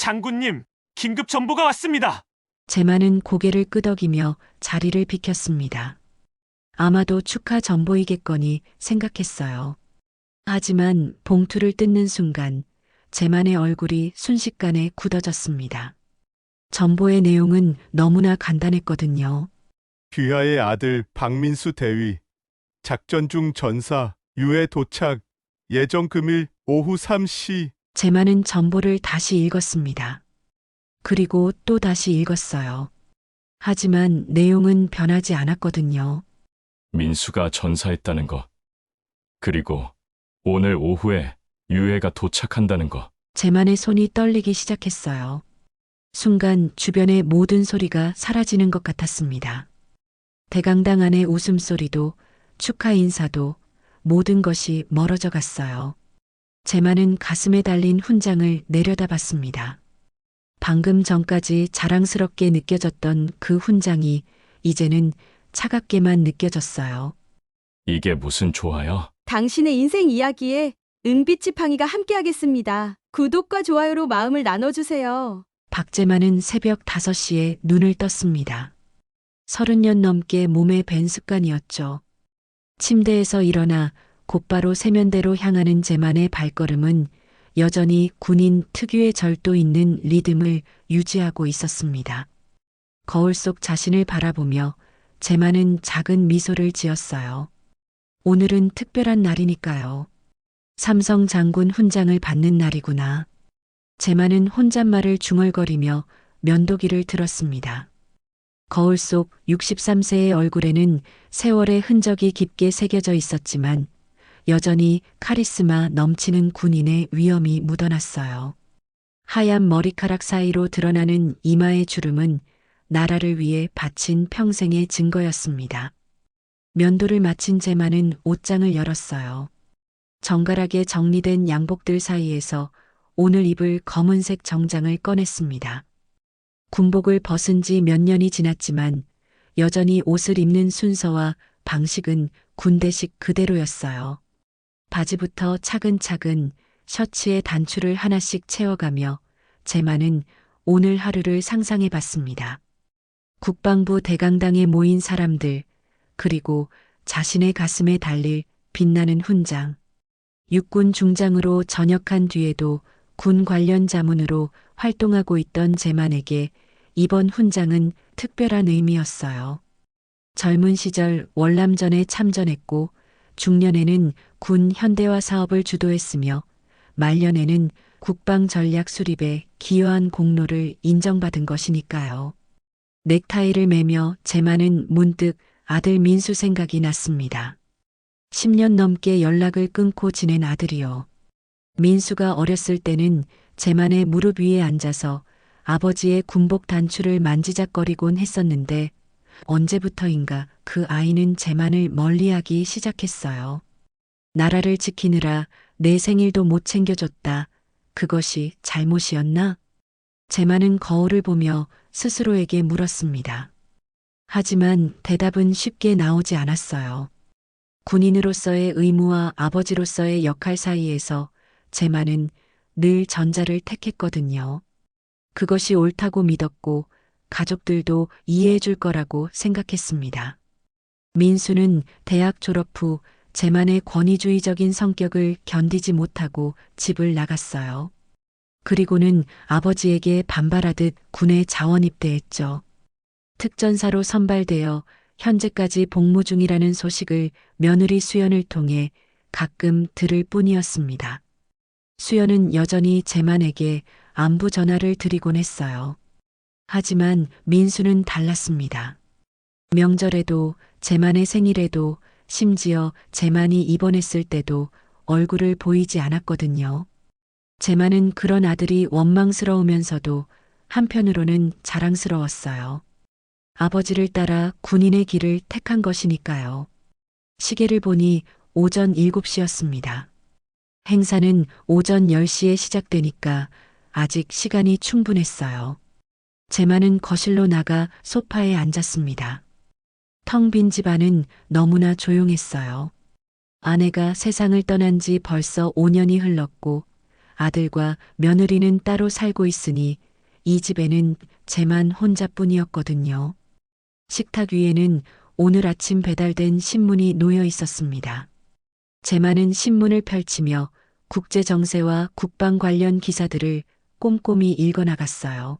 장군님, 긴급 정보가 왔습니다. 제만은 고개를 끄덕이며 자리를 비켰습니다. 아마도 축하 전보이겠거니 생각했어요. 하지만 봉투를 뜯는 순간 제만의 얼굴이 순식간에 굳어졌습니다. 전보의 내용은 너무나 간단했거든요. 귀하의 아들 박민수 대위, 작전 중 전사, 유해 도착, 예정 금일 오후 3시. 제만은 전보를 다시 읽었습니다. 그리고 또 다시 읽었어요. 하지만 내용은 변하지 않았거든요. 민수가 전사했다는 거. 그리고 오늘 오후에 유해가 도착한다는 거. 제만의 손이 떨리기 시작했어요. 순간 주변의 모든 소리가 사라지는 것 같았습니다. 대강당 안의 웃음소리도 축하 인사도 모든 것이 멀어져 갔어요. 제만은 가슴에 달린 훈장을 내려다봤습니다. 방금 전까지 자랑스럽게 느껴졌던 그 훈장이 이제는 차갑게만 느껴졌어요. 이게 무슨 조화야? 당신의 인생 이야기에 은빛 지팡이가 함께하겠습니다. 구독과 좋아요로 마음을 나눠주세요. 박제만은 새벽 5시에 눈을 떴습니다. 30년 넘게 몸에 밴 습관이었죠. 침대에서 일어나 곧바로 세면대로 향하는 제만의 발걸음은 여전히 군인 특유의 절도 있는 리듬을 유지하고 있었습니다. 거울 속 자신을 바라보며 제만은 작은 미소를 지었어요. 오늘은 특별한 날이니까요. 삼성 장군 훈장을 받는 날이구나. 제만은 혼잣말을 중얼거리며 면도기를 들었습니다. 거울 속 63세의 얼굴에는 세월의 흔적이 깊게 새겨져 있었지만 여전히 카리스마 넘치는 군인의 위엄이 묻어났어요. 하얀 머리카락 사이로 드러나는 이마의 주름은 나라를 위해 바친 평생의 증거였습니다. 면도를 마친 제만은 옷장을 열었어요. 정갈하게 정리된 양복들 사이에서 오늘 입을 검은색 정장을 꺼냈습니다. 군복을 벗은 지 몇 년이 지났지만 여전히 옷을 입는 순서와 방식은 군대식 그대로였어요. 바지부터 차근차근 셔츠의 단추를 하나씩 채워가며 제만은 오늘 하루를 상상해 봤습니다. 국방부 대강당에 모인 사람들, 그리고 자신의 가슴에 달릴 빛나는 훈장. 육군 중장으로 전역한 뒤에도 군 관련 자문으로 활동하고 있던 제만에게 이번 훈장은 특별한 의미였어요. 젊은 시절 월남전에 참전했고 중년에는 군 현대화 사업을 주도했으며 말년에는 국방 전략 수립에 기여한 공로를 인정받은 것이니까요. 넥타이를 매며 제만은 문득 아들 민수 생각이 났습니다. 10년 넘게 연락을 끊고 지낸 아들이요. 민수가 어렸을 때는 제만의 무릎 위에 앉아서 아버지의 군복 단추를 만지작거리곤 했었는데 언제부터인가 그 아이는 제만을 멀리하기 시작했어요. 나라를 지키느라 내 생일도 못 챙겨줬다. 그것이 잘못이었나? 제만은 거울을 보며 스스로에게 물었습니다. 하지만 대답은 쉽게 나오지 않았어요. 군인으로서의 의무와 아버지로서의 역할 사이에서 제만은 늘 전자를 택했거든요. 그것이 옳다고 믿었고 가족들도 이해해 줄 거라고 생각했습니다. 민수는 대학 졸업 후 제만의 권위주의적인 성격을 견디지 못하고 집을 나갔어요. 그리고는 아버지에게 반발하듯 군에 자원 입대했죠. 특전사로 선발되어 현재까지 복무 중이라는 소식을 며느리 수연을 통해 가끔 들을 뿐이었습니다. 수연은 여전히 제만에게 안부 전화를 드리곤 했어요. 하지만 민수는 달랐습니다. 명절에도 제만의 생일에도 심지어 제만이 입원했을 때도 얼굴을 보이지 않았거든요. 제만은 그런 아들이 원망스러우면서도 한편으로는 자랑스러웠어요. 아버지를 따라 군인의 길을 택한 것이니까요. 시계를 보니 오전 7시였습니다. 행사는 오전 10시에 시작되니까 아직 시간이 충분했어요. 제만은 거실로 나가 소파에 앉았습니다. 텅 빈 집안은 너무나 조용했어요. 아내가 세상을 떠난 지 벌써 5년이 흘렀고 아들과 며느리는 따로 살고 있으니 이 집에는 쟤만 혼자뿐이었거든요. 식탁 위에는 오늘 아침 배달된 신문이 놓여 있었습니다. 쟤만은 신문을 펼치며 국제 정세와 국방 관련 기사들을 꼼꼼히 읽어 나갔어요.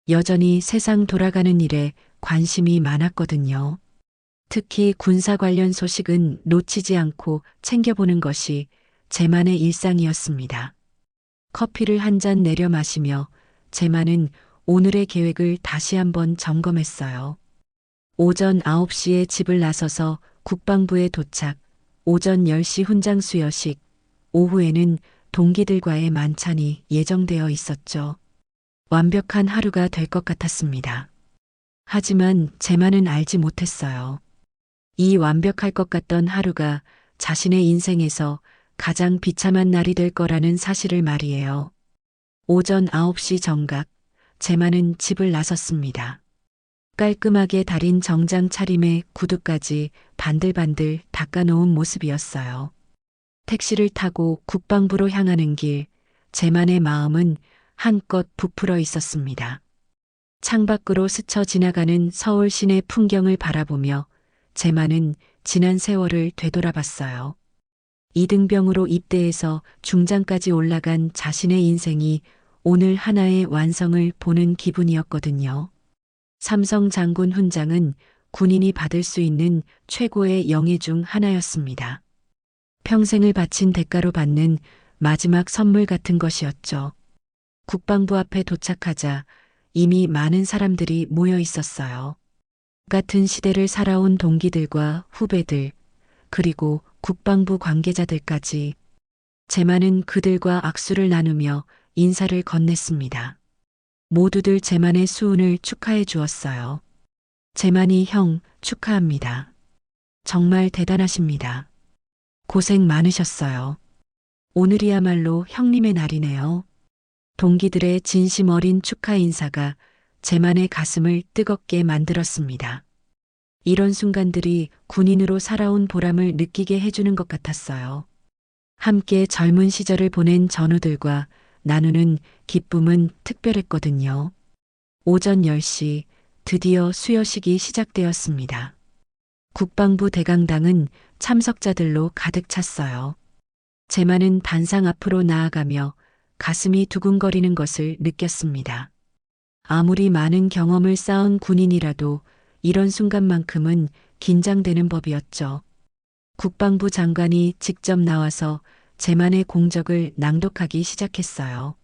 여전히 세상 돌아가는 일에 관심이 많았거든요. 특히 군사 관련 소식은 놓치지 않고 챙겨보는 것이 쟤만의 일상이었습니다. 커피를 한 잔 내려 마시며 쟤만은 오늘의 계획을 다시 한번 점검했어요. 오전 9시에 집을 나서서 국방부에 도착, 오전 10시 훈장 수여식, 오후에는 동기들과의 만찬이 예정되어 있었죠. 완벽한 하루가 될 것 같았습니다. 하지만 쟤만은 알지 못했어요. 이 완벽할 것 같던 하루가 자신의 인생에서 가장 비참한 날이 될 거라는 사실을 말이에요. 오전 9시 정각, 쟤만은 집을 나섰습니다. 깔끔하게 달인 정장 차림에 구두까지 반들반들 닦아놓은 모습이었어요. 택시를 타고 국방부로 향하는 길, 쟤만의 마음은 한껏 부풀어 있었습니다. 창밖으로 스쳐 지나가는 서울 시내 풍경을 바라보며 쟤만은 지난 세월을 되돌아봤어요. 이등병으로 입대해서 중장까지 올라간 자신의 인생이 오늘 하나의 완성을 보는 기분이었거든요. 삼성 장군 훈장은 군인이 받을 수 있는 최고의 영예 중 하나였습니다. 평생을 바친 대가로 받는 마지막 선물 같은 것이었죠. 국방부 앞에 도착하자 이미 많은 사람들이 모여 있었어요. 같은 시대를 살아온 동기들과 후배들, 그리고 국방부 관계자들까지. 쟤만은 그들과 악수를 나누며 인사를 건넸습니다. 모두들 쟤만의 수운을 축하해 주었어요. 쟤만이 형 축하합니다. 정말 대단하십니다. 고생 많으셨어요. 오늘이야말로 형님의 날이네요. 동기들의 진심 어린 축하 인사가 쟤만의 가슴을 뜨겁게 만들었습니다. 이런 순간들이 군인으로 살아온 보람을 느끼게 해주는 것 같았어요. 함께 젊은 시절을 보낸 전우들과 나누는 기쁨은 특별했거든요. 오전 10시 드디어 수여식이 시작되었습니다. 국방부 대강당은 참석자들로 가득 찼어요. 쟤만은 단상 앞으로 나아가며 가슴이 두근거리는 것을 느꼈습니다. 아무리 많은 경험을 쌓은 군인이라도 이런 순간만큼은 긴장되는 법이었죠. 국방부 장관이 직접 나와서 쟤만의 공적을 낭독하기 시작했어요.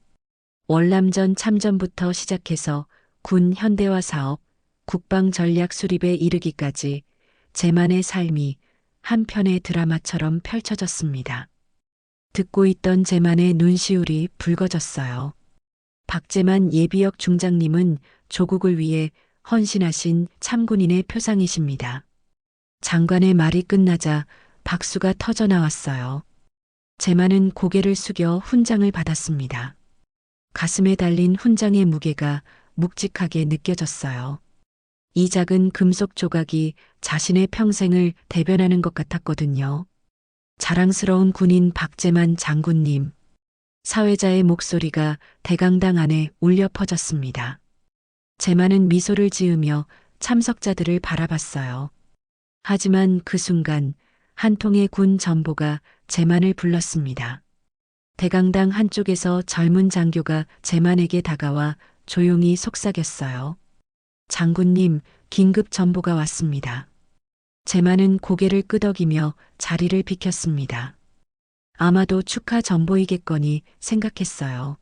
월남전 참전부터 시작해서 군 현대화 사업, 국방 전략 수립에 이르기까지 쟤만의 삶이 한 편의 드라마처럼 펼쳐졌습니다. 듣고 있던 쟤만의 눈시울이 붉어졌어요. 박재만 예비역 중장님은 조국을 위해 헌신하신 참군인의 표상이십니다. 장관의 말이 끝나자 박수가 터져 나왔어요. 쟤만은 고개를 숙여 훈장을 받았습니다. 가슴에 달린 훈장의 무게가 묵직하게 느껴졌어요. 이 작은 금속 조각이 자신의 평생을 대변하는 것 같았거든요. 자랑스러운 군인 박재만 장군님. 사회자의 목소리가 대강당 안에 울려 퍼졌습니다. 쟤만은 미소를 지으며 참석자들을 바라봤어요. 하지만 그 순간 한 통의 군 전보가 쟤만을 불렀습니다. 대강당 한쪽에서 젊은 장교가 쟤만에게 다가와 조용히 속삭였어요. 장군님, 긴급 전보가 왔습니다. 쟤만은 고개를 끄덕이며 자리를 비켰습니다. 아마도 축하 전보이겠거니 생각했어요.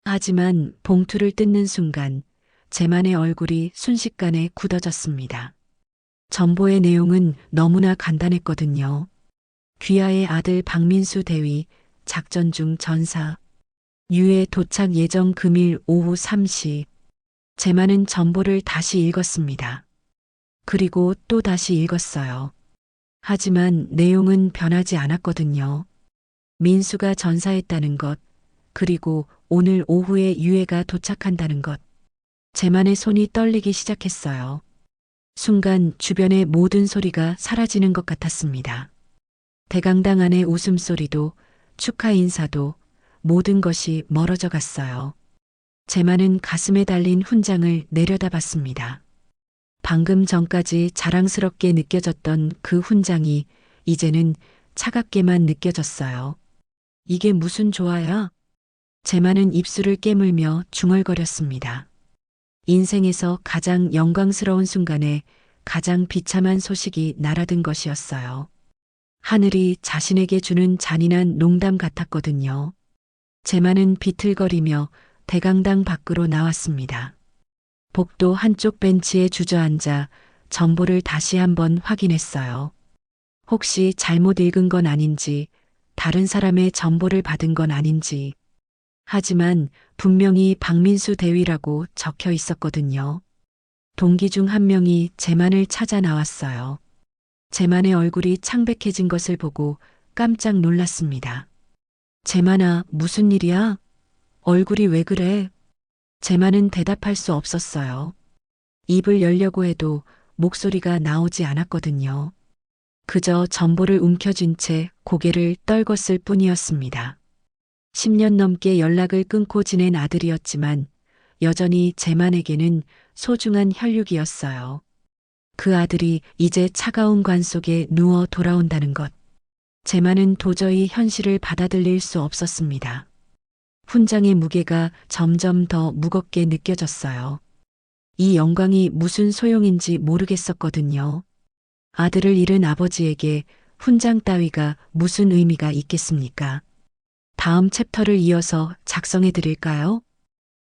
하지만 봉투를 뜯는 순간 쟤만의 얼굴이 순식간에 굳어졌습니다. 전보의 내용은 너무나 간단했거든요. 귀하의 아들 박민수 대위, 작전 중 전사, 유해 도착 예정 금일 오후 3시. 쟤만은 전보를 다시 읽었습니다. 그리고 또 다시 읽었어요. 하지만 내용은 변하지 않았거든요. 민수가 전사했다는 것, 그리고 오늘 오후에 유해가 도착한다는 것. 쟤만의 손이 떨리기 시작했어요. 순간 주변의 모든 소리가 사라지는 것 같았습니다. 대강당 안의 웃음소리도 축하 인사도 모든 것이 멀어져 갔어요. 제만은 가슴에 달린 훈장을 내려다봤습니다. 방금 전까지 자랑스럽게 느껴졌던 그 훈장이 이제는 차갑게만 느껴졌어요. 이게 무슨 조화야? 제만은 입술을 깨물며 중얼거렸습니다. 인생에서 가장 영광스러운 순간에 가장 비참한 소식이 날아든 것이었어요. 하늘이 자신에게 주는 잔인한 농담 같았거든요. 제만은 비틀거리며 대강당 밖으로 나왔습니다. 복도 한쪽 벤치에 주저앉아 전보를 다시 한번 확인했어요. 혹시 잘못 읽은 건 아닌지, 다른 사람의 전보를 받은 건 아닌지. 하지만 분명히 박민수 대위라고 적혀 있었거든요. 동기 중 한 명이 제만을 찾아 나왔어요. 제만의 얼굴이 창백해진 것을 보고 깜짝 놀랐습니다. 제만아, 무슨 일이야? 얼굴이 왜 그래? 제만은 대답할 수 없었어요. 입을 열려고 해도 목소리가 나오지 않았거든요. 그저 전보를 움켜쥔 채 고개를 떨궜을 뿐이었습니다. 10년 넘게 연락을 끊고 지낸 아들이었지만 여전히 제만에게는 소중한 혈육이었어요. 그 아들이 이제 차가운 관 속에 누워 돌아온다는 것. 제만은 도저히 현실을 받아들일 수 없었습니다. 훈장의 무게가 점점 더 무겁게 느껴졌어요. 이 영광이 무슨 소용인지 모르겠었거든요. 아들을 잃은 아버지에게 훈장 따위가 무슨 의미가 있겠습니까? 다음 챕터를 이어서 작성해 드릴까요?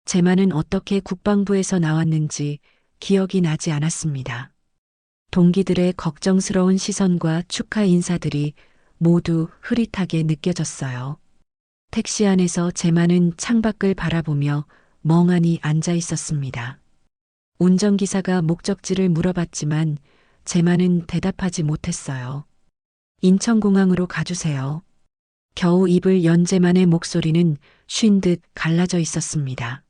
제만은 어떻게 국방부에서 나왔는지 기억이 나지 않았습니다. 동기들의 걱정스러운 시선과 축하 인사들이 모두 흐릿하게 느껴졌어요. 택시 안에서 제만은 창밖을 바라보며 멍하니 앉아 있었습니다. 운전기사가 목적지를 물어봤지만 제만은 대답하지 못했어요. 인천공항으로 가주세요. 겨우 입을 연 제만의 목소리는 쉰 듯 갈라져 있었습니다.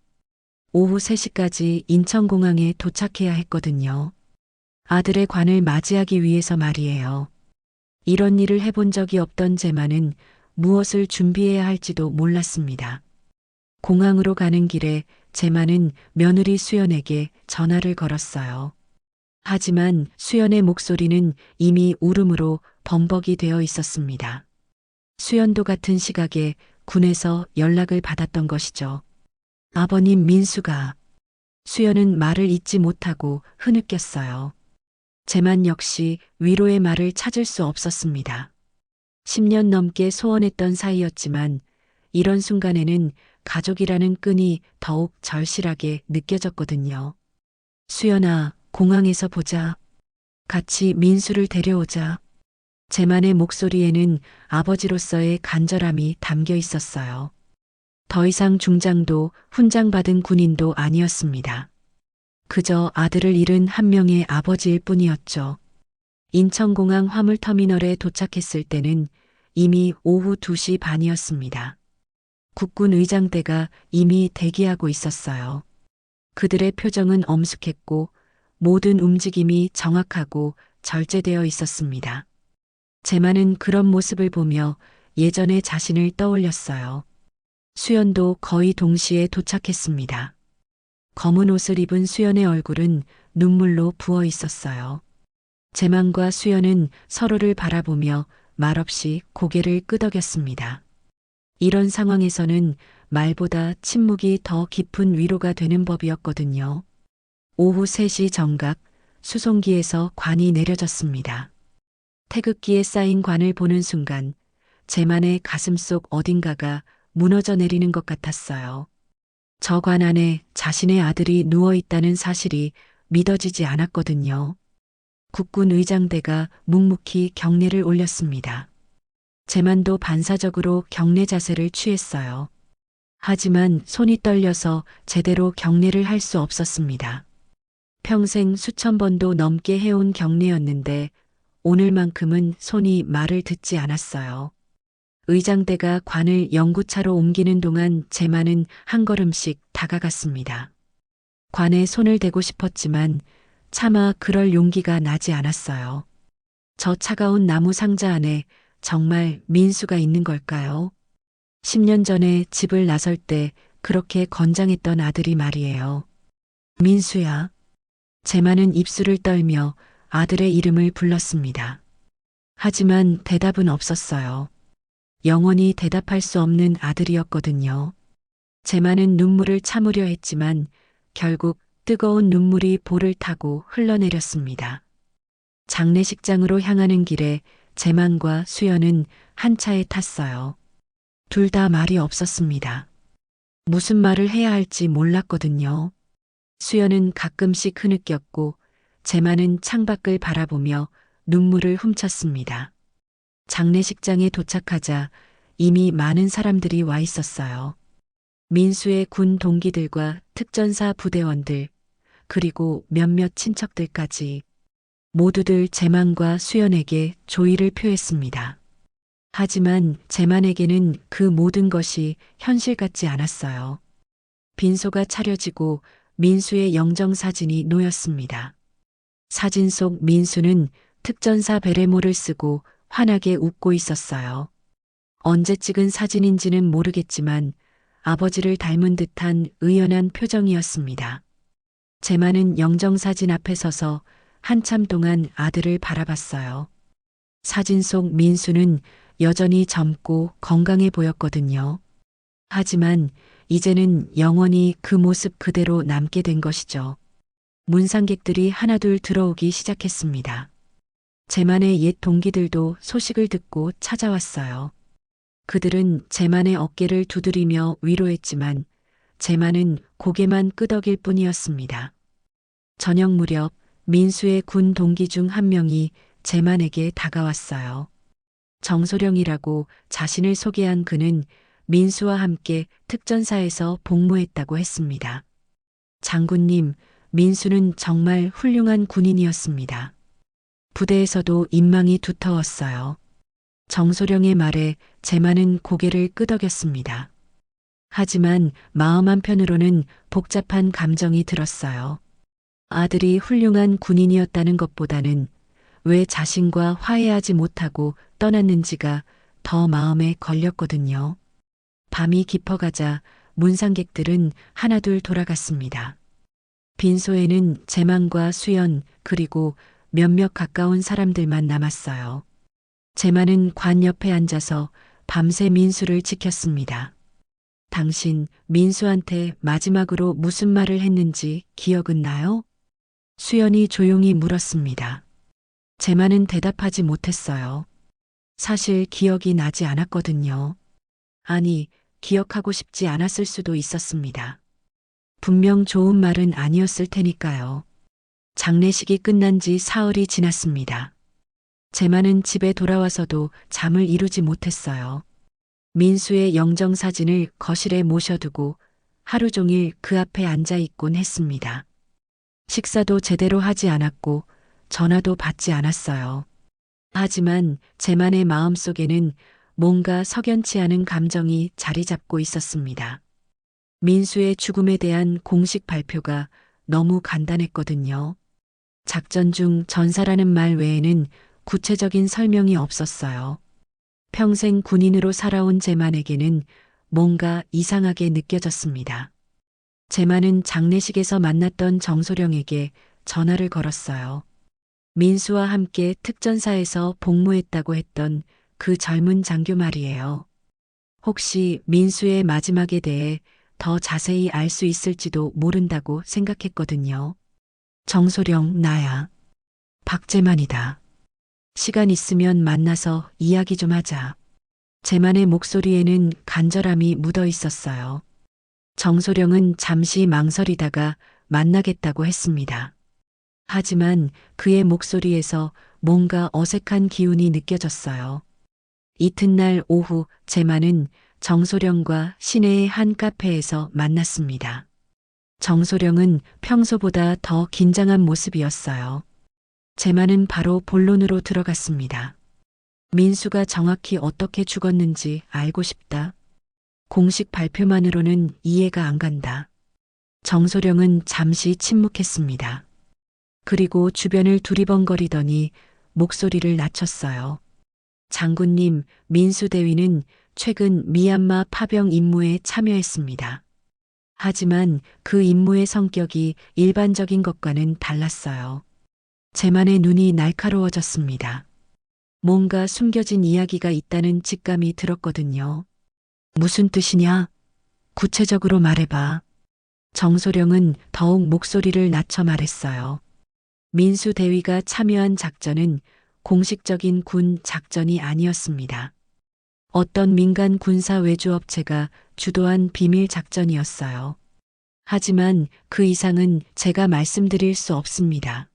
오후 3시까지 인천공항에 도착해야 했거든요. 아들의 관을 맞이하기 위해서 말이에요. 이런 일을 해본 적이 없던 제만은 무엇을 준비해야 할지도 몰랐습니다. 공항으로 가는 길에 제만은 며느리 수연에게 전화를 걸었어요. 하지만 수연의 목소리는 이미 울음으로 범벅이 되어 있었습니다. 수연도 같은 시각에 군에서 연락을 받았던 것이죠. 아버님 민수가. 수연은 말을 잇지 못하고 흐느꼈어요. 제만 역시 위로의 말을 찾을 수 없었습니다. 10년 넘게 소원했던 사이였지만 이런 순간에는 가족이라는 끈이 더욱 절실하게 느껴졌거든요. 수연아, 공항에서 보자. 같이 민수를 데려오자. 제만의 목소리에는 아버지로서의 간절함이 담겨 있었어요. 더 이상 중장도 훈장받은 군인도 아니었습니다. 그저 아들을 잃은 한 명의 아버지일 뿐이었죠. 인천공항 화물터미널에 도착했을 때는 이미 오후 2시 반이었습니다. 국군 의장대가 이미 대기하고 있었어요. 그들의 표정은 엄숙했고 모든 움직임이 정확하고 절제되어 있었습니다. 제만은 그런 모습을 보며 예전의 자신을 떠올렸어요. 수연도 거의 동시에 도착했습니다. 검은 옷을 입은 수연의 얼굴은 눈물로 부어 있었어요. 제만과 수연은 서로를 바라보며 말없이 고개를 끄덕였습니다. 이런 상황에서는 말보다 침묵이 더 깊은 위로가 되는 법이었거든요. 오후 3시 정각 수송기에서 관이 내려졌습니다. 태극기에 쌓인 관을 보는 순간 제만의 가슴속 어딘가가 무너져 내리는 것 같았어요. 저 관 안에 자신의 아들이 누워 있다는 사실이 믿어지지 않았거든요. 국군 의장대가 묵묵히 경례를 올렸습니다. 제만도 반사적으로 경례 자세를 취했어요. 하지만 손이 떨려서 제대로 경례를 할 수 없었습니다. 평생 수천 번도 넘게 해온 경례였는데 오늘만큼은 손이 말을 듣지 않았어요. 의장대가 관을 영구차로 옮기는 동안 제만은 한 걸음씩 다가갔습니다. 관에 손을 대고 싶었지만 차마 그럴 용기가 나지 않았어요. 저 차가운 나무 상자 안에 정말 민수가 있는 걸까요? 10년 전에 집을 나설 때 그렇게 건장했던 아들이 말이에요. 민수야. 제만은 입술을 떨며 아들의 이름을 불렀습니다. 하지만 대답은 없었어요. 영원히 대답할 수 없는 아들이었거든요. 제만은 눈물을 참으려 했지만 결국 뜨거운 눈물이 볼을 타고 흘러내렸습니다. 장례식장으로 향하는 길에 제만과 수연은 한 차에 탔어요. 둘 다 말이 없었습니다. 무슨 말을 해야 할지 몰랐거든요. 수연은 가끔씩 흐느꼈고 제만은 창밖을 바라보며 눈물을 훔쳤습니다. 장례식장에 도착하자 이미 많은 사람들이 와 있었어요. 민수의 군 동기들과 특전사 부대원들, 그리고 몇몇 친척들까지 모두들 제만과 수연에게 조의를 표했습니다. 하지만 제만에게는 그 모든 것이 현실 같지 않았어요. 빈소가 차려지고 민수의 영정사진이 놓였습니다. 사진 속 민수는 특전사 베레모를 쓰고 환하게 웃고 있었어요. 언제 찍은 사진인지는 모르겠지만 아버지를 닮은 듯한 의연한 표정이었습니다. 제만은 영정사진 앞에 서서 한참 동안 아들을 바라봤어요. 사진 속 민수는 여전히 젊고 건강해 보였거든요. 하지만 이제는 영원히 그 모습 그대로 남게 된 것이죠. 문상객들이 하나둘 들어오기 시작했습니다. 제만의 옛 동기들도 소식을 듣고 찾아왔어요. 그들은 제만의 어깨를 두드리며 위로했지만 제만은 고개만 끄덕일 뿐이었습니다. 저녁 무렵 민수의 군 동기 중 한 명이 제만에게 다가왔어요. 정소령이라고 자신을 소개한 그는 민수와 함께 특전사에서 복무했다고 했습니다. 장군님, 민수는 정말 훌륭한 군인이었습니다. 부대에서도 인망이 두터웠어요. 정소령의 말에 제만은 고개를 끄덕였습니다. 하지만 마음 한편으로는 복잡한 감정이 들었어요. 아들이 훌륭한 군인이었다는 것보다는 왜 자신과 화해하지 못하고 떠났는지가 더 마음에 걸렸거든요. 밤이 깊어가자 문상객들은 하나둘 돌아갔습니다. 빈소에는 제만과 수연 그리고 몇몇 가까운 사람들만 남았어요. 제만은 관 옆에 앉아서 밤새 민수를 지켰습니다. 당신 민수한테 마지막으로 무슨 말을 했는지 기억은 나요? 수연이 조용히 물었습니다. 제만은 대답하지 못했어요. 사실 기억이 나지 않았거든요. 아니, 기억하고 싶지 않았을 수도 있었습니다. 분명 좋은 말은 아니었을 테니까요. 장례식이 끝난 지 사흘이 지났습니다. 제만은 집에 돌아와서도 잠을 이루지 못했어요. 민수의 영정사진을 거실에 모셔두고 하루 종일 그 앞에 앉아 있곤 했습니다. 식사도 제대로 하지 않았고 전화도 받지 않았어요. 하지만 제만의 마음속에는 뭔가 석연치 않은 감정이 자리 잡고 있었습니다. 민수의 죽음에 대한 공식 발표가 너무 간단했거든요. 작전 중 전사라는 말 외에는 구체적인 설명이 없었어요. 평생 군인으로 살아온 제만에게는 뭔가 이상하게 느껴졌습니다. 제만은 장례식에서 만났던 정소령에게 전화를 걸었어요. 민수와 함께 특전사에서 복무했다고 했던 그 젊은 장교 말이에요. 혹시 민수의 마지막에 대해 더 자세히 알 수 있을지도 모른다고 생각했거든요. 정소령, 나야. 박제만이다. 시간 있으면 만나서 이야기 좀 하자. 제만의 목소리에는 간절함이 묻어 있었어요. 정소령은 잠시 망설이다가 만나겠다고 했습니다. 하지만 그의 목소리에서 뭔가 어색한 기운이 느껴졌어요. 이튿날 오후 제만은 정소령과 시내의 한 카페에서 만났습니다. 정소령은 평소보다 더 긴장한 모습이었어요. 제만은 바로 본론으로 들어갔습니다. 민수가 정확히 어떻게 죽었는지 알고 싶다. 공식 발표만으로는 이해가 안 간다. 정소령은 잠시 침묵했습니다. 그리고 주변을 두리번거리더니 목소리를 낮췄어요. 장군님, 민수 대위는 최근 미얀마 파병 임무에 참여했습니다. 하지만 그 임무의 성격이 일반적인 것과는 달랐어요. 제만의 눈이 날카로워졌습니다. 뭔가 숨겨진 이야기가 있다는 직감이 들었거든요. 무슨 뜻이냐? 구체적으로 말해봐. 정소령은 더욱 목소리를 낮춰 말했어요. 민수 대위가 참여한 작전은 공식적인 군 작전이 아니었습니다. 어떤 민간 군사 외주 업체가 주도한 비밀 작전이었어요. 하지만 그 이상은 제가 말씀드릴 수 없습니다.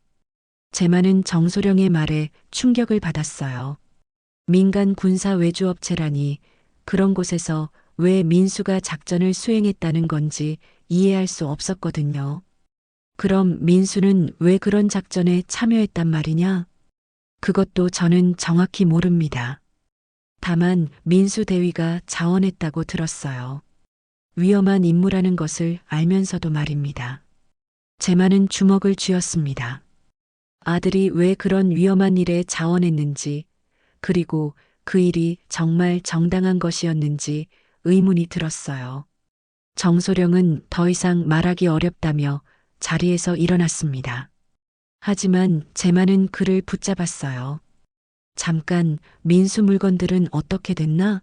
제만은 정소령의 말에 충격을 받았어요. 민간 군사 외주 업체라니 그런 곳에서 왜 민수가 작전을 수행했다는 건지 이해할 수 없었거든요. 그럼 민수는 왜 그런 작전에 참여했단 말이냐? 그것도 저는 정확히 모릅니다. 다만 민수 대위가 자원했다고 들었어요. 위험한 임무라는 것을 알면서도 말입니다. 제만은 주먹을 쥐었습니다. 아들이 왜 그런 위험한 일에 자원했는지, 그리고 그 일이 정말 정당한 것이었는지 의문이 들었어요. 정소령은 더 이상 말하기 어렵다며 자리에서 일어났습니다. 하지만 제만은 그를 붙잡았어요. 잠깐, 민수 물건들은 어떻게 됐나?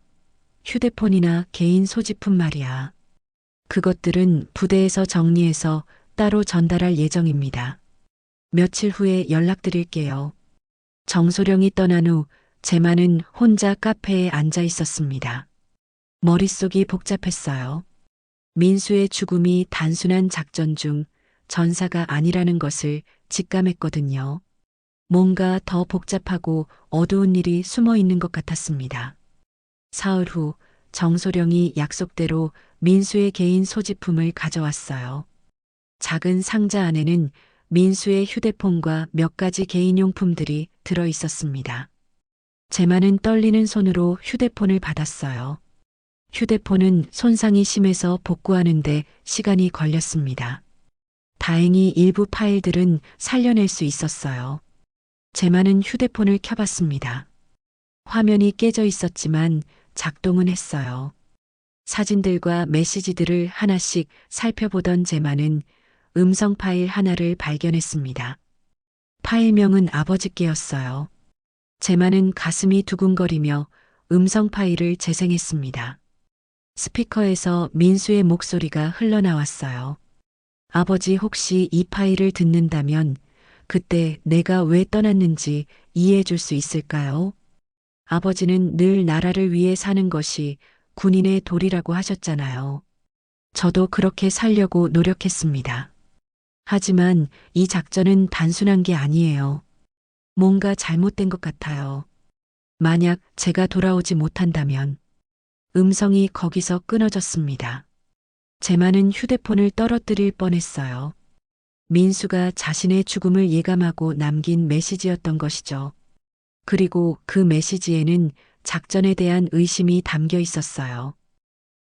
휴대폰이나 개인 소지품 말이야. 그것들은 부대에서 정리해서 따로 전달할 예정입니다. 며칠 후에 연락드릴게요. 정소령이 떠난 후 제만은 혼자 카페에 앉아 있었습니다. 머릿속이 복잡했어요. 민수의 죽음이 단순한 작전 중 전사가 아니라는 것을 직감했거든요. 뭔가 더 복잡하고 어두운 일이 숨어 있는 것 같았습니다. 사흘 후 정소령이 약속대로 민수의 개인 소지품을 가져왔어요. 작은 상자 안에는 민수의 휴대폰과 몇 가지 개인용품들이 들어 있었습니다. 제만은 떨리는 손으로 휴대폰을 받았어요. 휴대폰은 손상이 심해서 복구하는데 시간이 걸렸습니다. 다행히 일부 파일들은 살려낼 수 있었어요. 제만은 휴대폰을 켜봤습니다. 화면이 깨져 있었지만 작동은 했어요. 사진들과 메시지들을 하나씩 살펴보던 제만은 음성 파일 하나를 발견했습니다. 파일명은 아버지께였어요. 제만은 가슴이 두근거리며 음성 파일을 재생했습니다. 스피커에서 민수의 목소리가 흘러나왔어요. 아버지 혹시 이 파일을 듣는다면 그때 내가 왜 떠났는지 이해해 줄 수 있을까요? 아버지는 늘 나라를 위해 사는 것이 군인의 도리라고 하셨잖아요. 저도 그렇게 살려고 노력했습니다. 하지만 이 작전은 단순한 게 아니에요. 뭔가 잘못된 것 같아요. 만약 제가 돌아오지 못한다면 음성이 거기서 끊어졌습니다. 제만은 휴대폰을 떨어뜨릴 뻔했어요. 민수가 자신의 죽음을 예감하고 남긴 메시지였던 것이죠. 그리고 그 메시지에는 작전에 대한 의심이 담겨 있었어요.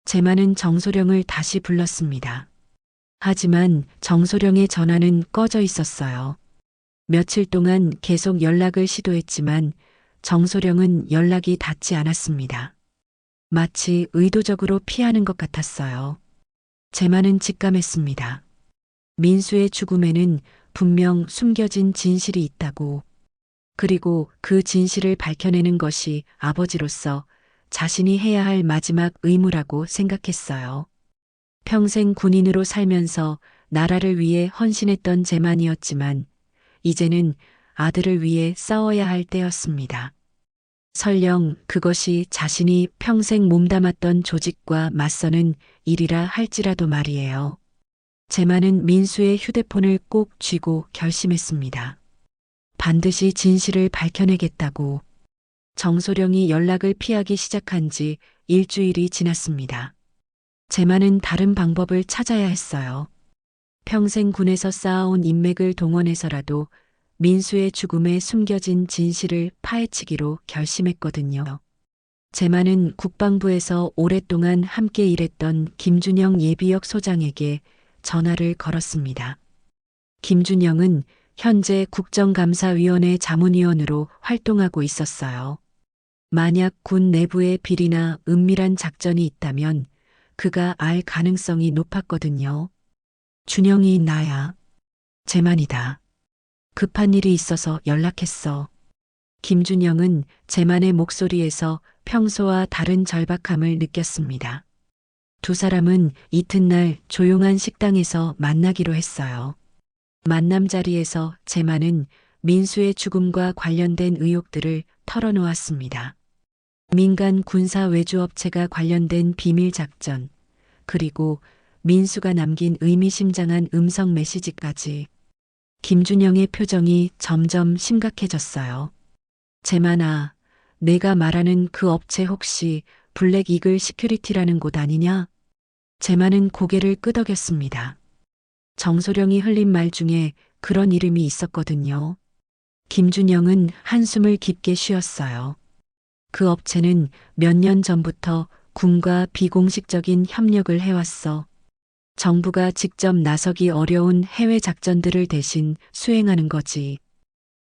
제만은 정소령을 다시 불렀습니다. 하지만 정소령의 전화는 꺼져 있었어요. 며칠 동안 계속 연락을 시도했지만 정소령은 연락이 닿지 않았습니다. 마치 의도적으로 피하는 것 같았어요. 제만은 직감했습니다. 민수의 죽음에는 분명 숨겨진 진실이 있다고. 그리고 그 진실을 밝혀내는 것이 아버지로서 자신이 해야 할 마지막 의무라고 생각했어요. 평생 군인으로 살면서 나라를 위해 헌신했던 제만이었지만 이제는 아들을 위해 싸워야 할 때였습니다. 설령 그것이 자신이 평생 몸담았던 조직과 맞서는 일이라 할지라도 말이에요. 제만은 민수의 휴대폰을 꼭 쥐고 결심했습니다. 반드시 진실을 밝혀내겠다고. 정소령이 연락을 피하기 시작한 지 일주일이 지났습니다. 제만은 다른 방법을 찾아야 했어요. 평생 군에서 쌓아온 인맥을 동원해서라도 민수의 죽음에 숨겨진 진실을 파헤치기로 결심했거든요. 제만은 국방부에서 오랫동안 함께 일했던 김준영 예비역 소장에게 전화를 걸었습니다. 김준영은 현재 국정감사위원회 자문위원으로 활동하고 있었어요. 만약 군 내부에 비리나 은밀한 작전이 있다면 그가 알 가능성이 높았거든요. 준영이 나야. 재만이다. 급한 일이 있어서 연락했어. 김준영은 재만의 목소리에서 평소와 다른 절박함을 느꼈습니다. 두 사람은 이튿날 조용한 식당에서 만나기로 했어요. 만남 자리에서 재만은 민수의 죽음과 관련된 의혹들을 털어놓았습니다. 민간 군사 외주업체가 관련된 비밀 작전, 그리고 민수가 남긴 의미심장한 음성 메시지까지. 김준영의 표정이 점점 심각해졌어요. 재만아, 내가 말하는 그 업체 혹시 블랙 이글 시큐리티라는 곳 아니냐? 재만은 고개를 끄덕였습니다. 정소령이 흘린 말 중에 그런 이름이 있었거든요. 김준영은 한숨을 깊게 쉬었어요. 그 업체는 몇 년 전부터 군과 비공식적인 협력을 해왔어. 정부가 직접 나서기 어려운 해외 작전들을 대신 수행하는 거지.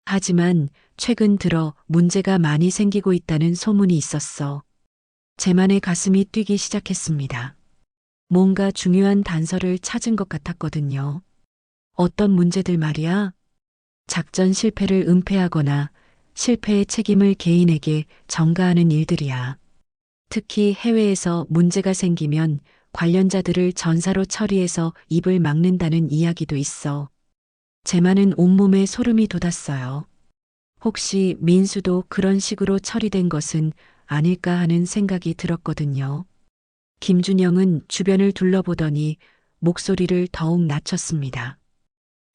하지만 최근 들어 문제가 많이 생기고 있다는 소문이 있었어. 재만의 가슴이 뛰기 시작했습니다. 뭔가 중요한 단서를 찾은 것 같았거든요. 어떤 문제들 말이야? 작전 실패를 은폐하거나 실패의 책임을 개인에게 전가하는 일들이야. 특히 해외에서 문제가 생기면 관련자들을 전사로 처리해서 입을 막는다는 이야기도 있어. 재만은 온몸에 소름이 돋았어요. 혹시 민수도 그런 식으로 처리된 것은 아닐까 하는 생각이 들었거든요. 김준영은 주변을 둘러보더니 목소리를 더욱 낮췄습니다.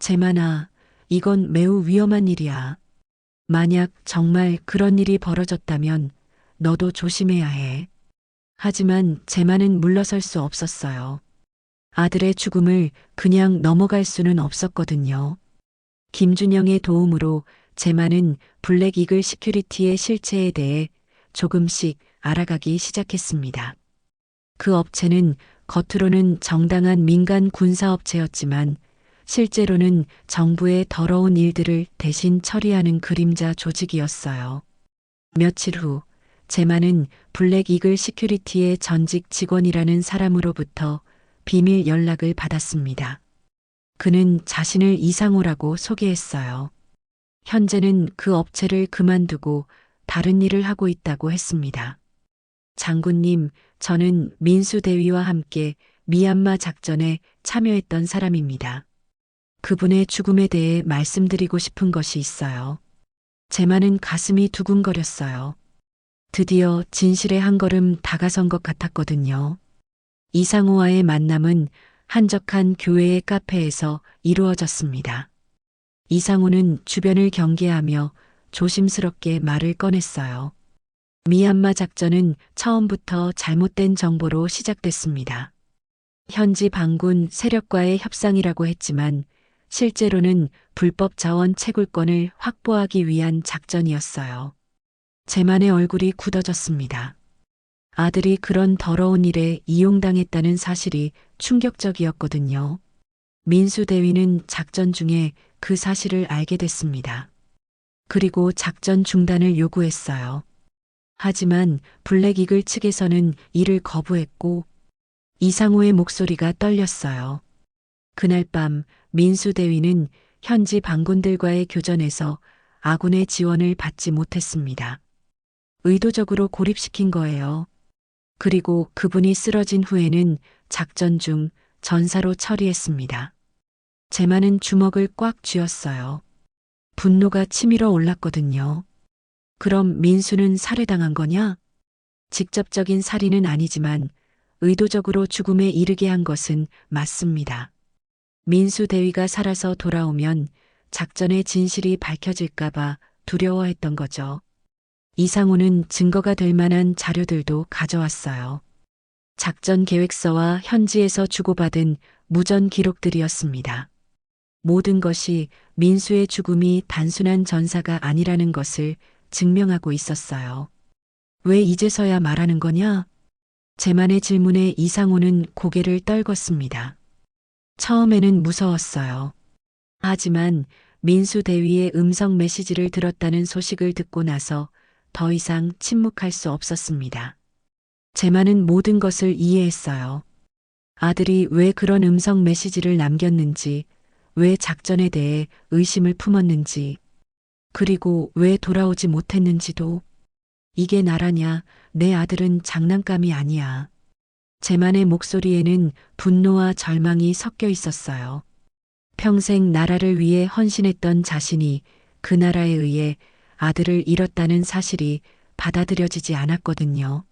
재만아, 이건 매우 위험한 일이야. 만약 정말 그런 일이 벌어졌다면 너도 조심해야 해. 하지만 재만은 물러설 수 없었어요. 아들의 죽음을 그냥 넘어갈 수는 없었거든요. 김준영의 도움으로 재만은 블랙 이글 시큐리티의 실체에 대해 조금씩 알아가기 시작했습니다. 그 업체는 겉으로는 정당한 민간 군사업체였지만 실제로는 정부의 더러운 일들을 대신 처리하는 그림자 조직이었어요. 며칠 후 재만은 블랙 이글 시큐리티의 전직 직원이라는 사람으로부터 비밀 연락을 받았습니다. 그는 자신을 이상호라고 소개했어요. 현재는 그 업체를 그만두고 다른 일을 하고 있다고 했습니다. 장군님, 저는 민수 대위와 함께 미얀마 작전에 참여했던 사람입니다. 그분의 죽음에 대해 말씀드리고 싶은 것이 있어요. 재만은 가슴이 두근거렸어요. 드디어 진실에 한 걸음 다가선 것 같았거든요. 이상호와의 만남은 한적한 교회의 카페에서 이루어졌습니다. 이상호는 주변을 경계하며 조심스럽게 말을 꺼냈어요. 미얀마 작전은 처음부터 잘못된 정보로 시작됐습니다. 현지 반군 세력과의 협상이라고 했지만 실제로는 불법 자원 채굴권을 확보하기 위한 작전이었어요. 재만의 얼굴이 굳어졌습니다. 아들이 그런 더러운 일에 이용당했다는 사실이 충격적이었거든요. 민수 대위는 작전 중에 그 사실을 알게 됐습니다. 그리고 작전 중단을 요구했어요. 하지만 블랙 이글 측에서는 이를 거부했고 이상호의 목소리가 떨렸어요. 그날 밤 민수 대위는 현지 반군들과의 교전에서 아군의 지원을 받지 못했습니다. 의도적으로 고립시킨 거예요. 그리고 그분이 쓰러진 후에는 작전 중 전사로 처리했습니다. 재만은 주먹을 꽉 쥐었어요. 분노가 치밀어 올랐거든요. 그럼 민수는 살해당한 거냐? 직접적인 살인은 아니지만 의도적으로 죽음에 이르게 한 것은 맞습니다. 민수 대위가 살아서 돌아오면 작전의 진실이 밝혀질까봐 두려워했던 거죠. 이상호는 증거가 될 만한 자료들도 가져왔어요. 작전 계획서와 현지에서 주고받은 무전 기록들이었습니다. 모든 것이 민수의 죽음이 단순한 전사가 아니라는 것을 증명하고 있었어요. 왜 이제서야 말하는 거냐? 재만의 질문에 이상호는 고개를 떨궜습니다. 처음에는 무서웠어요. 하지만 민수 대위의 음성 메시지를 들었다는 소식을 듣고 나서 더 이상 침묵할 수 없었습니다. 제만은 모든 것을 이해했어요. 아들이 왜 그런 음성 메시지를 남겼는지, 왜 작전에 대해 의심을 품었는지, 그리고 왜 돌아오지 못했는지도. 이게 나라냐, 내 아들은 장난감이 아니야. 제만의 목소리에는 분노와 절망이 섞여 있었어요. 평생 나라를 위해 헌신했던 자신이 그 나라에 의해 아들을 잃었다는 사실이 받아들여지지 않았거든요.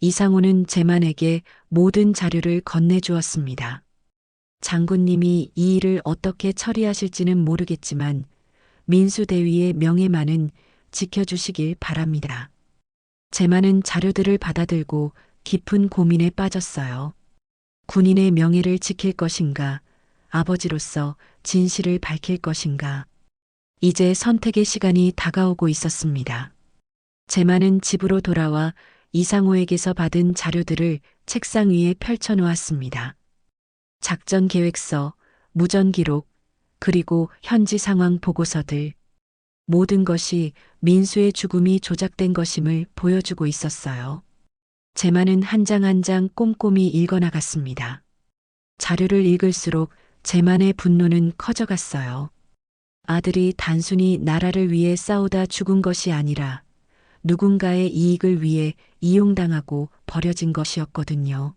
이상호는 제만에게 모든 자료를 건네주었습니다. 장군님이 이 일을 어떻게 처리하실지는 모르겠지만 민수 대위의 명예만은 지켜주시길 바랍니다. 제만은 자료들을 받아들고 깊은 고민에 빠졌어요. 군인의 명예를 지킬 것인가, 아버지로서 진실을 밝힐 것인가. 이제 선택의 시간이 다가오고 있었습니다. 제만은 집으로 돌아와 이상호에게서 받은 자료들을 책상 위에 펼쳐놓았습니다. 작전 계획서, 무전 기록, 그리고 현지 상황 보고서들. 모든 것이 민수의 죽음이 조작된 것임을 보여주고 있었어요. 제만은 한 장 한 장 꼼꼼히 읽어나갔습니다. 자료를 읽을수록 제만의 분노는 커져갔어요. 아들이 단순히 나라를 위해 싸우다 죽은 것이 아니라 누군가의 이익을 위해 이용당하고 버려진 것이었거든요.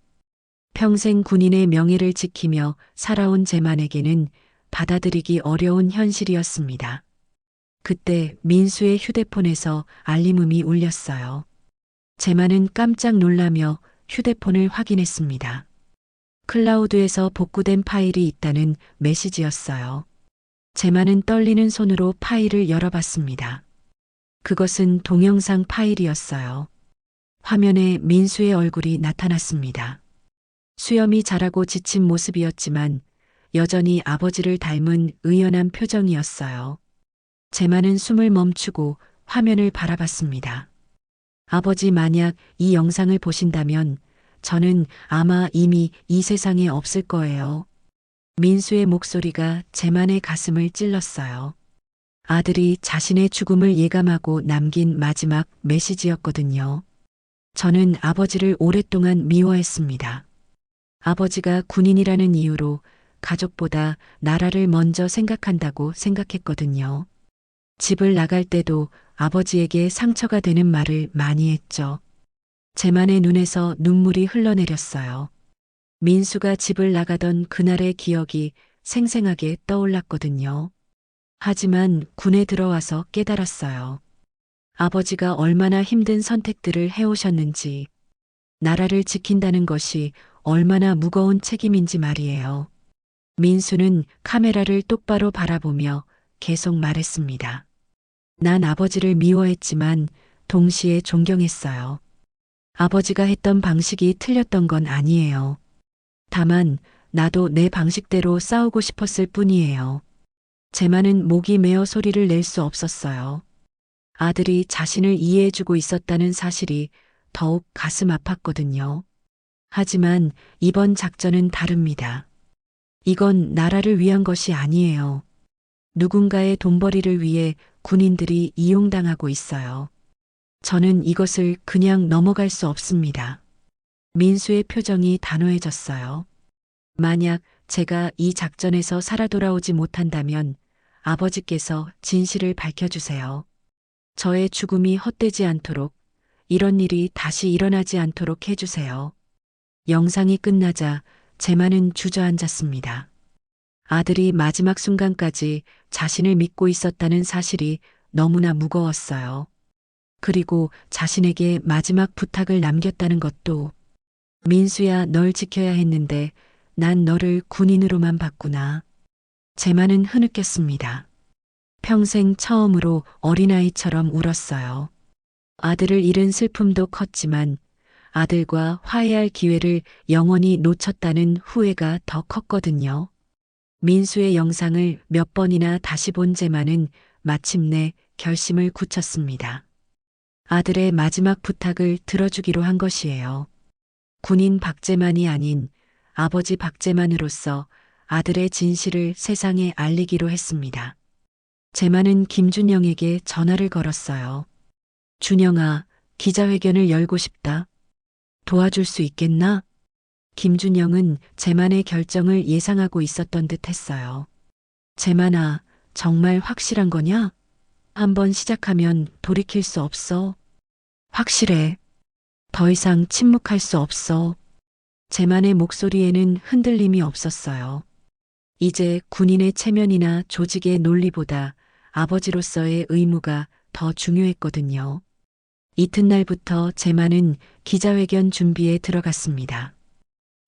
평생 군인의 명예를 지키며 살아온 제만에게는 받아들이기 어려운 현실이었습니다. 그때 민수의 휴대폰에서 알림음이 울렸어요. 제만은 깜짝 놀라며 휴대폰을 확인했습니다. 클라우드에서 복구된 파일이 있다는 메시지였어요. 제만은 떨리는 손으로 파일을 열어봤습니다. 그것은 동영상 파일이었어요. 화면에 민수의 얼굴이 나타났습니다. 수염이 자라고 지친 모습이었지만 여전히 아버지를 닮은 의연한 표정이었어요. 제만은 숨을 멈추고 화면을 바라봤습니다. 아버지, 만약 이 영상을 보신다면 저는 아마 이미 이 세상에 없을 거예요. 민수의 목소리가 제만의 가슴을 찔렀어요. 아들이 자신의 죽음을 예감하고 남긴 마지막 메시지였거든요. 저는 아버지를 오랫동안 미워했습니다. 아버지가 군인이라는 이유로 가족보다 나라를 먼저 생각한다고 생각했거든요. 집을 나갈 때도 아버지에게 상처가 되는 말을 많이 했죠. 제만의 눈에서 눈물이 흘러내렸어요. 민수가 집을 나가던 그날의 기억이 생생하게 떠올랐거든요. 하지만 군에 들어와서 깨달았어요. 아버지가 얼마나 힘든 선택들을 해오셨는지, 나라를 지킨다는 것이 얼마나 무거운 책임인지 말이에요. 민수는 카메라를 똑바로 바라보며 계속 말했습니다. 난 아버지를 미워했지만 동시에 존경했어요. 아버지가 했던 방식이 틀렸던 건 아니에요. 다만 나도 내 방식대로 싸우고 싶었을 뿐이에요. 제만은 목이 메어 소리를 낼 수 없었어요. 아들이 자신을 이해해주고 있었다는 사실이 더욱 가슴 아팠거든요. 하지만 이번 작전은 다릅니다. 이건 나라를 위한 것이 아니에요. 누군가의 돈벌이를 위해 군인들이 이용당하고 있어요. 저는 이것을 그냥 넘어갈 수 없습니다. 민수의 표정이 단호해졌어요. 만약 제가 이 작전에서 살아 돌아오지 못한다면 아버지께서 진실을 밝혀주세요. 저의 죽음이 헛되지 않도록, 이런 일이 다시 일어나지 않도록 해주세요. 영상이 끝나자 제만은 주저앉았습니다. 아들이 마지막 순간까지 자신을 믿고 있었다는 사실이 너무나 무거웠어요. 그리고 자신에게 마지막 부탁을 남겼다는 것도. 민수야, 널 지켜야 했는데 난 너를 군인으로만 봤구나. 제만은 흐느꼈습니다. 평생 처음으로 어린아이처럼 울었어요. 아들을 잃은 슬픔도 컸지만 아들과 화해할 기회를 영원히 놓쳤다는 후회가 더 컸거든요. 민수의 영상을 몇 번이나 다시 본 제만은 마침내 결심을 굳혔습니다. 아들의 마지막 부탁을 들어주기로 한 것이에요. 군인 박제만이 아닌 아버지 박제만으로서 아들의 진실을 세상에 알리기로 했습니다. 제만은 김준영에게 전화를 걸었어요. 준영아, 기자회견을 열고 싶다. 도와줄 수 있겠나? 김준영은 재만의 결정을 예상하고 있었던 듯 했어요. 재만아, 정말 확실한 거냐? 한번 시작하면 돌이킬 수 없어. 확실해. 더 이상 침묵할 수 없어. 재만의 목소리에는 흔들림이 없었어요. 이제 군인의 체면이나 조직의 논리보다 아버지로서의 의무가 더 중요했거든요. 이튿날부터 재만은 기자회견 준비에 들어갔습니다.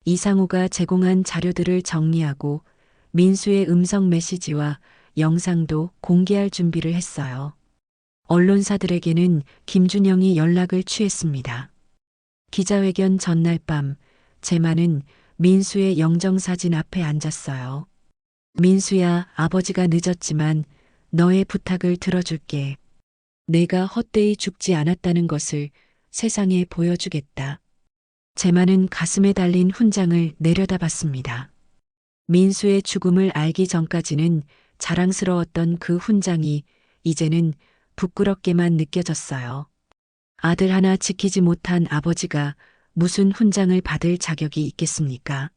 이상우가 제공한 자료들을 정리하고 민수의 음성 메시지와 영상도 공개할 준비를 했어요. 언론사들에게는 김준영이 연락을 취했습니다. 기자회견 전날 밤 재만은 민수의 영정사진 앞에 앉았어요. 민수야, 아버지가 늦었지만 너의 부탁을 들어줄게. 내가 헛되이 죽지 않았다는 것을 세상에 보여주겠다. 재만은 가슴에 달린 훈장을 내려다봤습니다. 민수의 죽음을 알기 전까지는 자랑스러웠던 그 훈장이 이제는 부끄럽게만 느껴졌어요. 아들 하나 지키지 못한 아버지가 무슨 훈장을 받을 자격이 있겠습니까?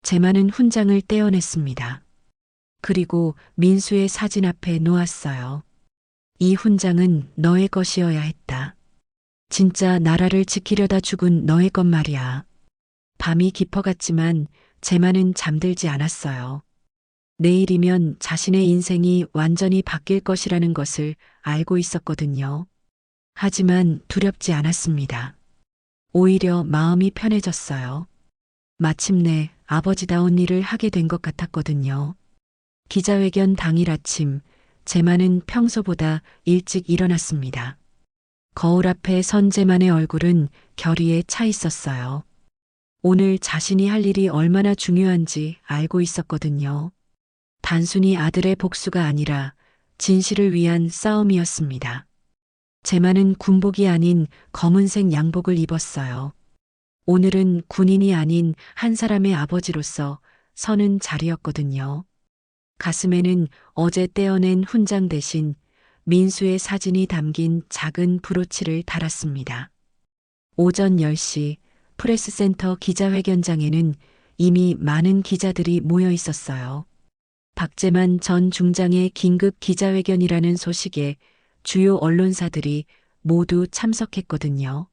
재만은 훈장을 떼어냈습니다. 그리고 민수의 사진 앞에 놓았어요. 이 훈장은 너의 것이어야 했다. 진짜 나라를 지키려다 죽은 너의 것 말이야. 밤이 깊어갔지만 재만은 잠들지 않았어요. 내일이면 자신의 인생이 완전히 바뀔 것이라는 것을 알고 있었거든요. 하지만 두렵지 않았습니다. 오히려 마음이 편해졌어요. 마침내 아버지다운 일을 하게 된 것 같았거든요. 기자회견 당일 아침, 재만은 평소보다 일찍 일어났습니다. 거울 앞에 선 재만의 얼굴은 결의에 차 있었어요. 오늘 자신이 할 일이 얼마나 중요한지 알고 있었거든요. 단순히 아들의 복수가 아니라 진실을 위한 싸움이었습니다. 재만은 군복이 아닌 검은색 양복을 입었어요. 오늘은 군인이 아닌 한 사람의 아버지로서 서는 자리였거든요. 가슴에는 어제 떼어낸 훈장 대신 민수의 사진이 담긴 작은 브로치를 달았습니다. 오전 10시 프레스센터 기자회견장에는 이미 많은 기자들이 모여 있었어요. 박재만 전 중장의 긴급 기자회견이라는 소식에 주요 언론사들이 모두 참석했거든요.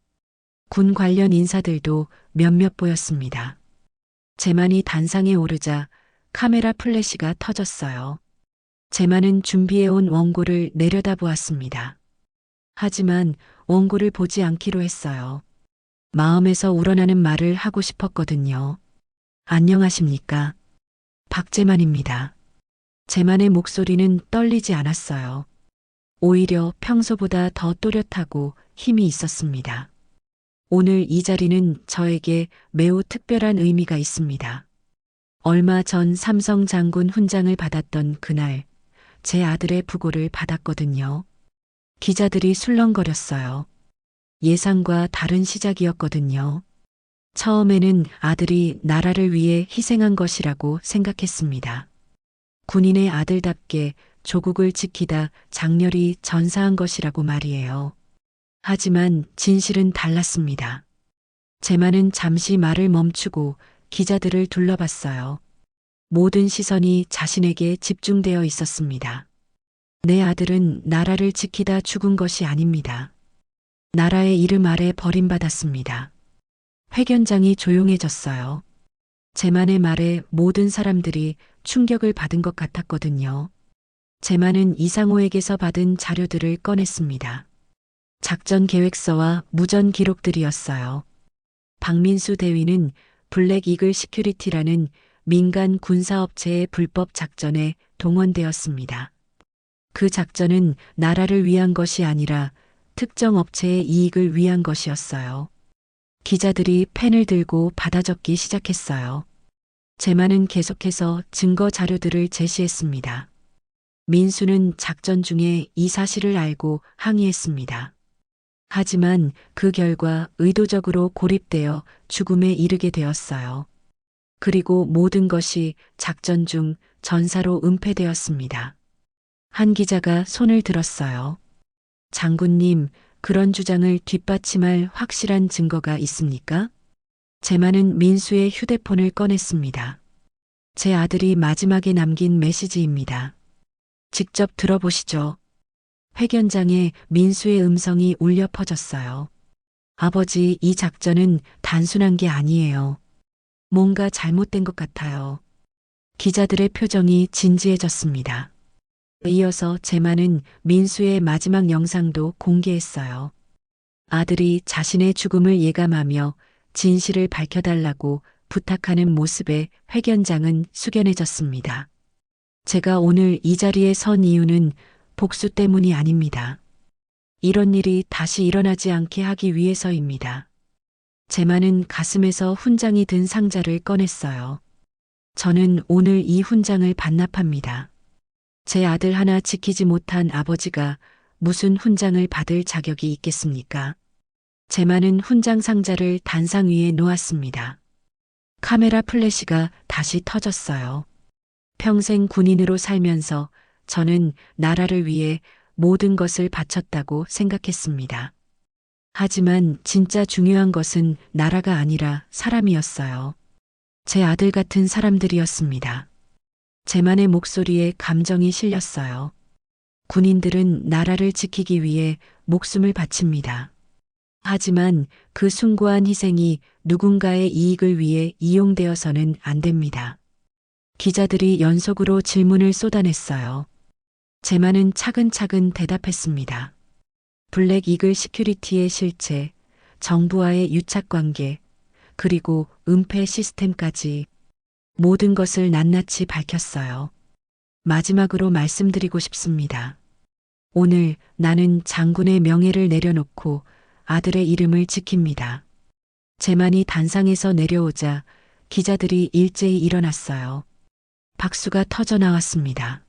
군 관련 인사들도 몇몇 보였습니다. 재만이 단상에 오르자 카메라 플래시가 터졌어요. 재만은 준비해온 원고를 내려다보았습니다. 하지만 원고를 보지 않기로 했어요. 마음에서 우러나는 말을 하고 싶었거든요. 안녕하십니까? 박재만입니다. 재만의 목소리는 떨리지 않았어요. 오히려 평소보다 더 또렷하고 힘이 있었습니다. 오늘 이 자리는 저에게 매우 특별한 의미가 있습니다. 얼마 전 삼성 장군 훈장을 받았던 그날, 제 아들의 부고를 받았거든요. 기자들이 술렁거렸어요. 예상과 다른 시작이었거든요. 처음에는 아들이 나라를 위해 희생한 것이라고 생각했습니다. 군인의 아들답게 조국을 지키다 장렬히 전사한 것이라고 말이에요. 하지만 진실은 달랐습니다. 재만은 잠시 말을 멈추고 기자들을 둘러봤어요. 모든 시선이 자신에게 집중되어 있었습니다. 내 아들은 나라를 지키다 죽은 것이 아닙니다. 나라의 이름 아래 버림받았습니다. 회견장이 조용해졌어요. 재만의 말에 모든 사람들이 충격을 받은 것 같았거든요. 재만은 이상호에게서 받은 자료들을 꺼냈습니다. 작전 계획서와 무전 기록들이었어요. 박민수 대위는 블랙 이글 시큐리티라는 민간 군사업체의 불법 작전에 동원되었습니다. 그 작전은 나라를 위한 것이 아니라 특정 업체의 이익을 위한 것이었어요. 기자들이 펜을 들고 받아 적기 시작했어요. 재만은 계속해서 증거 자료들을 제시했습니다. 민수는 작전 중에 이 사실을 알고 항의했습니다. 하지만 그 결과 의도적으로 고립되어 죽음에 이르게 되었어요. 그리고 모든 것이 작전 중 전사로 은폐되었습니다. 한 기자가 손을 들었어요. 장군님, 그런 주장을 뒷받침할 확실한 증거가 있습니까? 제만은 민수의 휴대폰을 꺼냈습니다. 제 아들이 마지막에 남긴 메시지입니다. 직접 들어보시죠. 회견장에 민수의 음성이 울려 퍼졌어요. 아버지, 이 작전은 단순한 게 아니에요. 뭔가 잘못된 것 같아요. 기자들의 표정이 진지해졌습니다. 이어서 제만은 민수의 마지막 영상도 공개했어요. 아들이 자신의 죽음을 예감하며 진실을 밝혀달라고 부탁하는 모습에 회견장은 숙연해졌습니다. 제가 오늘 이 자리에 선 이유는 복수 때문이 아닙니다. 이런 일이 다시 일어나지 않게 하기 위해서입니다. 제만은 가슴에서 훈장이 든 상자를 꺼냈어요. 저는 오늘 이 훈장을 반납합니다. 제 아들 하나 지키지 못한 아버지가 무슨 훈장을 받을 자격이 있겠습니까? 제만은 훈장 상자를 단상 위에 놓았습니다. 카메라 플래시가 다시 터졌어요. 평생 군인으로 살면서 저는 나라를 위해 모든 것을 바쳤다고 생각했습니다. 하지만 진짜 중요한 것은 나라가 아니라 사람이었어요. 제 아들 같은 사람들이었습니다. 제만의 목소리에 감정이 실렸어요. 군인들은 나라를 지키기 위해 목숨을 바칩니다. 하지만 그 숭고한 희생이 누군가의 이익을 위해 이용되어서는 안 됩니다. 기자들이 연속으로 질문을 쏟아냈어요. 제만은 차근차근 대답했습니다. 블랙 이글 시큐리티의 실체, 정부와의 유착관계, 그리고 은폐 시스템까지 모든 것을 낱낱이 밝혔어요. 마지막으로 말씀드리고 싶습니다. 오늘 나는 장군의 명예를 내려놓고 아들의 이름을 지킵니다. 제만이 단상에서 내려오자 기자들이 일제히 일어났어요. 박수가 터져 나왔습니다.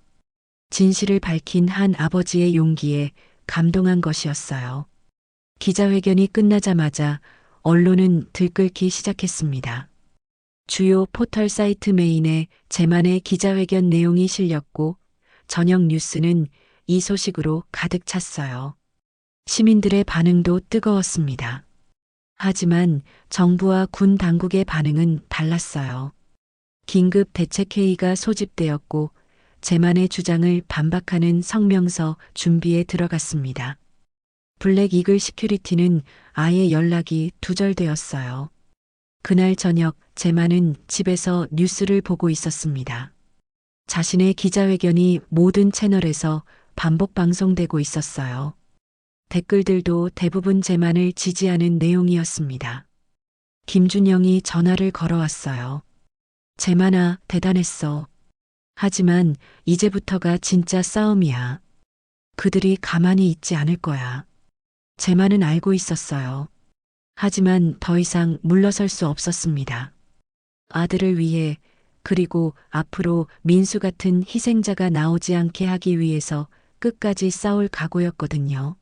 진실을 밝힌 한 아버지의 용기에 감동한 것이었어요. 기자회견이 끝나자마자 언론은 들끓기 시작했습니다. 주요 포털 사이트 메인에 제만의 기자회견 내용이 실렸고 저녁 뉴스는 이 소식으로 가득 찼어요. 시민들의 반응도 뜨거웠습니다. 하지만 정부와 군 당국의 반응은 달랐어요. 긴급 대책회의가 소집되었고 제만의 주장을 반박하는 성명서 준비에 들어갔습니다. 블랙 이글 시큐리티는 아예 연락이 두절되었어요. 그날 저녁 제만은 집에서 뉴스를 보고 있었습니다. 자신의 기자회견이 모든 채널에서 반복 방송되고 있었어요. 댓글들도 대부분 제만을 지지하는 내용이었습니다. 김준영이 전화를 걸어왔어요. 제만아, 대단했어. 하지만 이제부터가 진짜 싸움이야. 그들이 가만히 있지 않을 거야. 제만은 알고 있었어요. 하지만 더 이상 물러설 수 없었습니다. 아들을 위해, 그리고 앞으로 민수 같은 희생자가 나오지 않게 하기 위해서 끝까지 싸울 각오였거든요.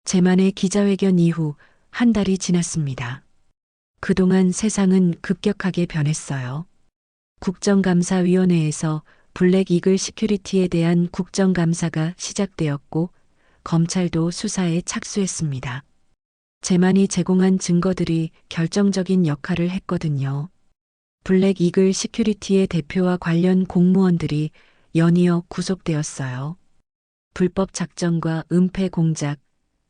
제만의 기자회견 이후 한 달이 지났습니다. 그동안 세상은 급격하게 변했어요. 국정감사위원회에서 블랙 이글 시큐리티에 대한 국정감사가 시작되었고 검찰도 수사에 착수했습니다. 제만이 제공한 증거들이 결정적인 역할을 했거든요. 블랙 이글 시큐리티의 대표와 관련 공무원들이 연이어 구속되었어요. 불법 작전과 은폐 공작,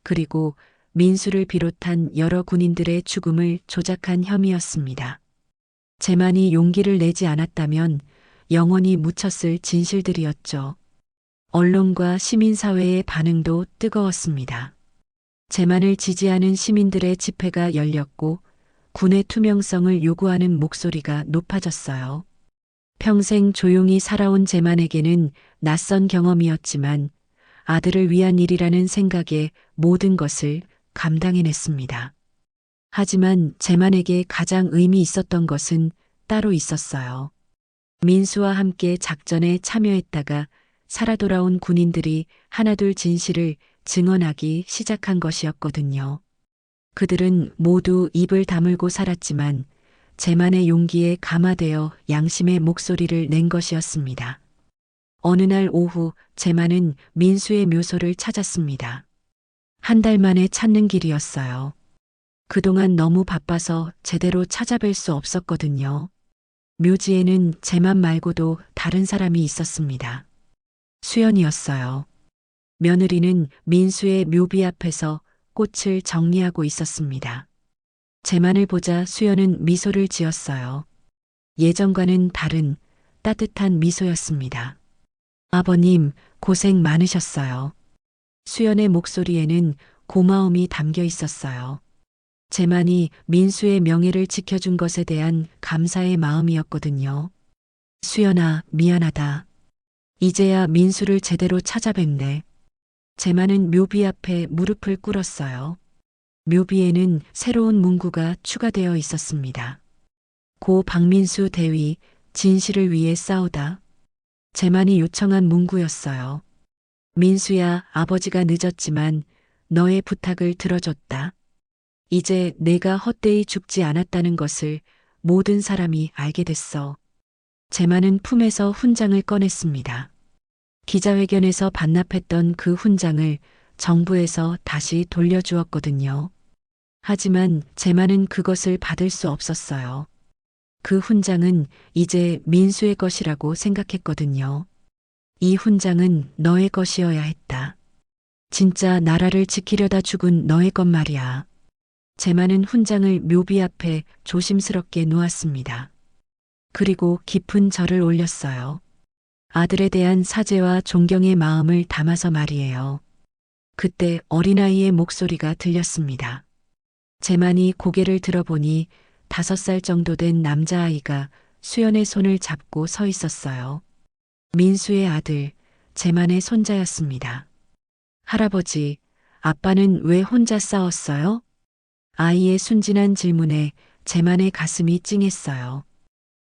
그리고 민수를 비롯한 여러 군인들의 죽음을 조작한 혐의였습니다. 제만이 용기를 내지 않았다면 영원히 묻혔을 진실들이었죠. 언론과 시민사회의 반응도 뜨거웠습니다. 제만을 지지하는 시민들의 집회가 열렸고 군의 투명성을 요구하는 목소리가 높아졌어요. 평생 조용히 살아온 제만에게는 낯선 경험이었지만 아들을 위한 일이라는 생각에 모든 것을 감당해냈습니다. 하지만 제만에게 가장 의미 있었던 것은 따로 있었어요. 민수와 함께 작전에 참여했다가 살아 돌아온 군인들이 하나둘 진실을 증언하기 시작한 것이었거든요. 그들은 모두 입을 다물고 살았지만 제만의 용기에 감화되어 양심의 목소리를 낸 것이었습니다. 어느 날 오후 제만은 민수의 묘소를 찾았습니다. 한 달 만에 찾는 길이었어요. 그동안 너무 바빠서 제대로 찾아뵐 수 없었거든요. 묘지에는 제만 말고도 다른 사람이 있었습니다. 수연이었어요. 며느리는 민수의 묘비 앞에서 꽃을 정리하고 있었습니다. 제만을 보자 수연은 미소를 지었어요. 예전과는 다른 따뜻한 미소였습니다. 아버님, 고생 많으셨어요. 수연의 목소리에는 고마움이 담겨 있었어요. 제만이 민수의 명예를 지켜준 것에 대한 감사의 마음이었거든요. 수연아, 미안하다. 이제야 민수를 제대로 찾아뵙네. 제만은 묘비 앞에 무릎을 꿇었어요. 묘비에는 새로운 문구가 추가되어 있었습니다. 고 박민수 대위, 진실을 위해 싸우다. 제만이 요청한 문구였어요. 민수야, 아버지가 늦었지만 너의 부탁을 들어줬다. 이제 내가 헛되이 죽지 않았다는 것을 모든 사람이 알게 됐어. 제만은 품에서 훈장을 꺼냈습니다. 기자회견에서 반납했던 그 훈장을 정부에서 다시 돌려주었거든요. 하지만 제만은 그것을 받을 수 없었어요. 그 훈장은 이제 민수의 것이라고 생각했거든요. 이 훈장은 너의 것이어야 했다. 진짜 나라를 지키려다 죽은 너의 것 말이야. 제만은 훈장을 묘비 앞에 조심스럽게 놓았습니다. 그리고 깊은 절을 올렸어요. 아들에 대한 사죄와 존경의 마음을 담아서 말이에요. 그때 어린아이의 목소리가 들렸습니다. 제만이 고개를 들어보니 5살 정도 된 남자아이가 수연의 손을 잡고 서 있었어요. 민수의 아들, 제만의 손자였습니다. 할아버지, 아빠는 왜 혼자 싸웠어요? 아이의 순진한 질문에 제만의 가슴이 찡했어요.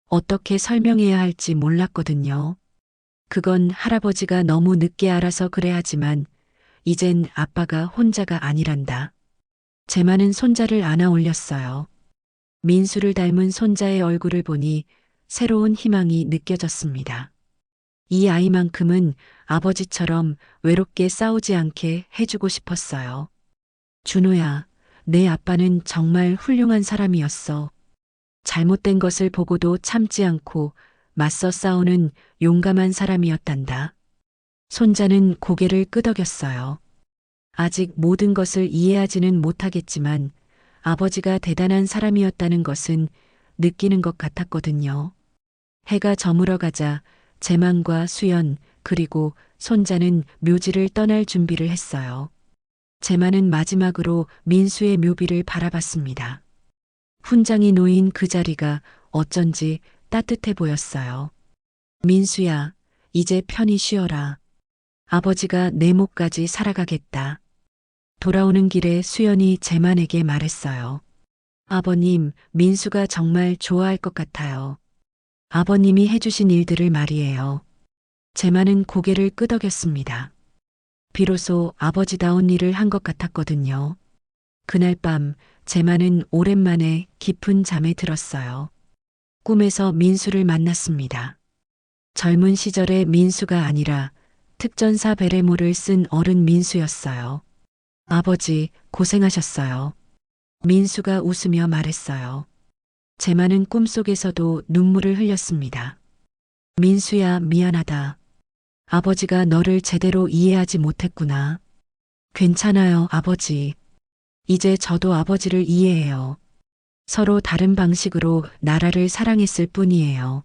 어떻게 설명해야 할지 몰랐거든요. 그건 할아버지가 너무 늦게 알아서 그래 하지만 이젠 아빠가 혼자가 아니란다. 제만은 손자를 안아 올렸어요. 민수를 닮은 손자의 얼굴을 보니 새로운 희망이 느껴졌습니다. 이 아이만큼은 아버지처럼 외롭게 싸우지 않게 해주고 싶었어요. 준호야, 내 아빠는 정말 훌륭한 사람이었어. 잘못된 것을 보고도 참지 않고 맞서 싸우는 용감한 사람이었단다. 손자는 고개를 끄덕였어요. 아직 모든 것을 이해하지는 못하겠지만 아버지가 대단한 사람이었다는 것은 느끼는 것 같았거든요. 해가 저물어가자 제만과 수연 그리고 손자는 묘지를 떠날 준비를 했어요. 제만은 마지막으로 민수의 묘비를 바라봤습니다. 훈장이 놓인 그 자리가 어쩐지 따뜻해 보였어요. 민수야, 이제 편히 쉬어라. 아버지가 내 목까지 살아가겠다. 돌아오는 길에 수연이 제만에게 말했어요. 아버님, 민수가 정말 좋아할 것 같아요. 아버님이 해주신 일들을 말이에요. 제만은 고개를 끄덕였습니다. 비로소 아버지다운 일을 한 것 같았거든요. 그날 밤 제만은 오랜만에 깊은 잠에 들었어요. 꿈에서 민수를 만났습니다. 젊은 시절의 민수가 아니라 특전사 베레모를 쓴 어른 민수였어요. 아버지, 고생하셨어요. 민수가 웃으며 말했어요. 제만은 꿈속에서도 눈물을 흘렸습니다. 민수야, 미안하다. 아버지가 너를 제대로 이해하지 못했구나. 괜찮아요, 아버지. 이제 저도 아버지를 이해해요. 서로 다른 방식으로 나라를 사랑했을 뿐이에요.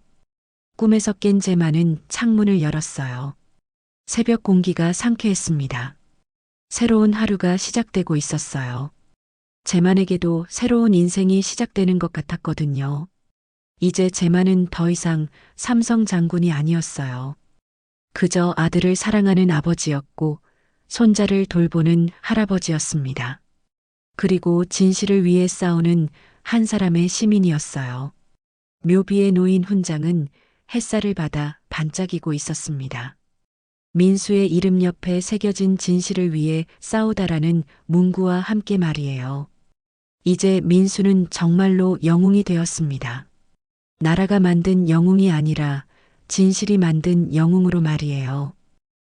꿈에서 깬 제만은 창문을 열었어요. 새벽 공기가 상쾌했습니다. 새로운 하루가 시작되고 있었어요. 제만에게도 새로운 인생이 시작되는 것 같았거든요. 이제 제만은 더 이상 삼성 장군이 아니었어요. 그저 아들을 사랑하는 아버지였고 손자를 돌보는 할아버지였습니다. 그리고 진실을 위해 싸우는 한 사람의 시민이었어요. 묘비에 놓인 훈장은 햇살을 받아 반짝이고 있었습니다. 민수의 이름 옆에 새겨진 진실을 위해 싸우다라는 문구와 함께 말이에요. 이제 민수는 정말로 영웅이 되었습니다. 나라가 만든 영웅이 아니라 진실이 만든 영웅으로 말이에요.